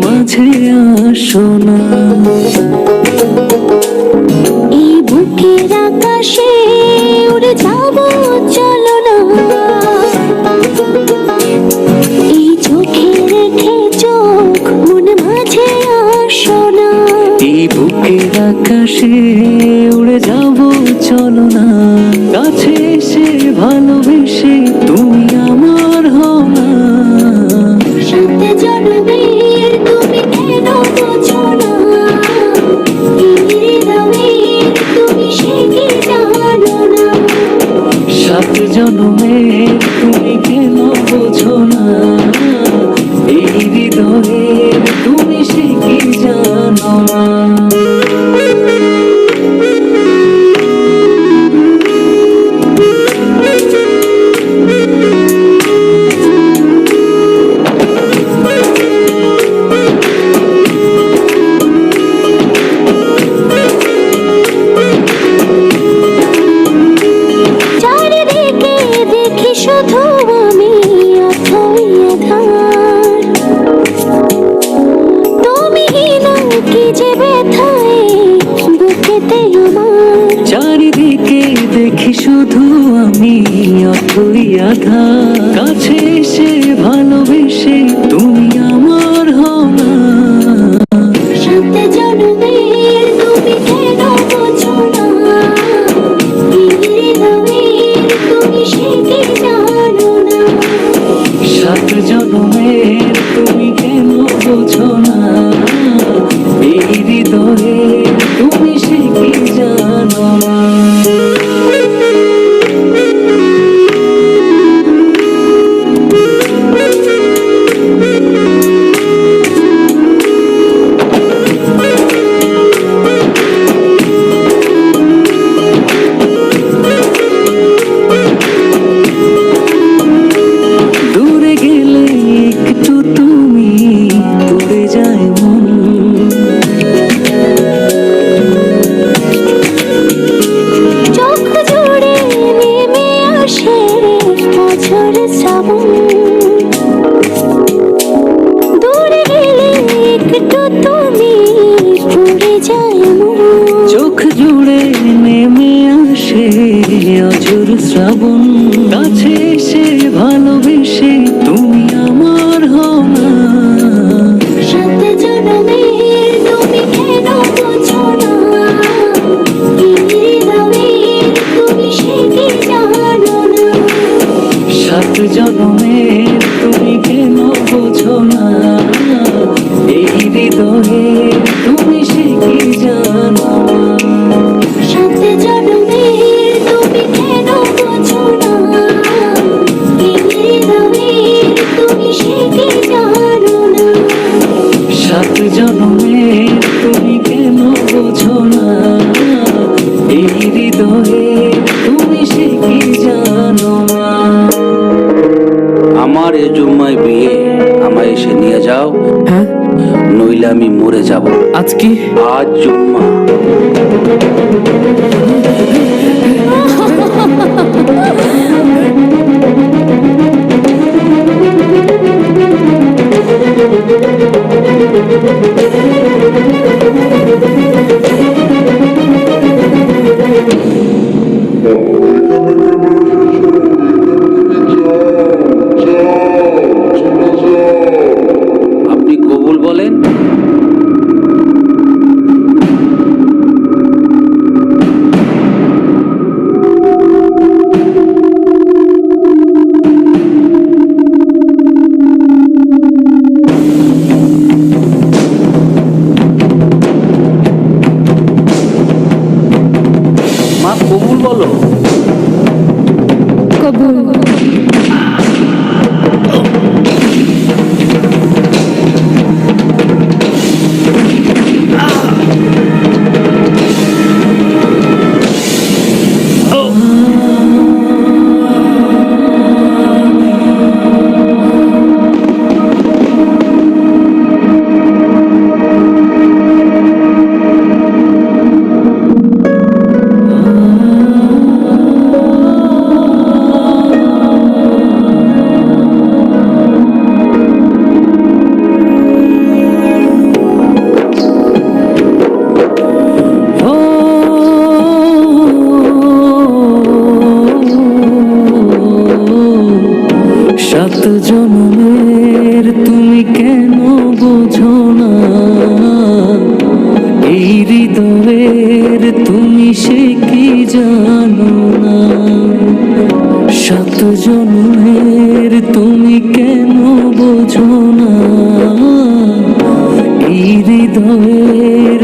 মাঝে আসো না। এই বুকের আকাশে উড়ে যাব চলো না, এই চোখে রেখে চোখ মন মাঝে আসো না। এই বুকের আকাশে উড়ে যাব চলো না, কাছে এসে ভালোবেসে তুমি আমার হও না। সাত জন্মের তুমি কেন বোঝো না, এই হৃদয়ের তুমি সে কি জানো না। সাত জন্মের তুমি কেন বোঝো না, এই হৃদয়ের তুমি সে কি জানো না। চারিদিকে দেখি শুধু আমি অথই আধার, তুমি না কি যে ব্যথায় বুকেতে আমার। চারিদিকে দেখি শুধু আমি অথই আধার, কাছে এসে ভালোবেসে তুমি আমার হও না। সাত জন্মের তুমি কেন বোঝো না, এই হৃদয়ের তুমি সে কি জানো না। সাত জন্মের তুমি কেন বোঝো না, এই হৃদয়ের তুমি সে কি জানো না। দূরে গেলে একটু তুমি পড়ে যায় মন, চোখ জুড়ে নেমে আসে বছর শ্রাবণ, দূরে গেলে একটু তুমি পড়ে যায় মন। চোখ জুড়ে নেমে আসে অঝোর শ্রাবণ, কাছে এসে ভালোবেসে তুমি আমার হও না। সাত জন্মের তুমি কেন বোঝো না, এই হৃদয়ের তুমি সে কি জানো না। সাত জন্মের তুমি কেন বোঝো না, এই হৃদয়ের তুমি সে কি জানো না। সাত জন্মের তুমি কেন বোঝো না, এই হৃদয়ের তুমি সে কি জানো না। সাত জন্মের তুমি কেন বোঝো না, এই হৃদয়ের তুমি সে কি জানো না। আমার এ জুম্মায় বিয়ে, আমায় এসে নিয়ে যাও, হ্যাঁ নইলে আমি মরে যাব। আজ কি? আজ জুম্মা। আপনি কবুল বলেন। মা কবুল বলো। কবুল। হৃদয়ের তুমি কেন বোঝো না, এই হৃদয়ের তুমি সে কি জানো না। সাত জন্মের তুমি কেন বোঝো না, এই হৃদয়ের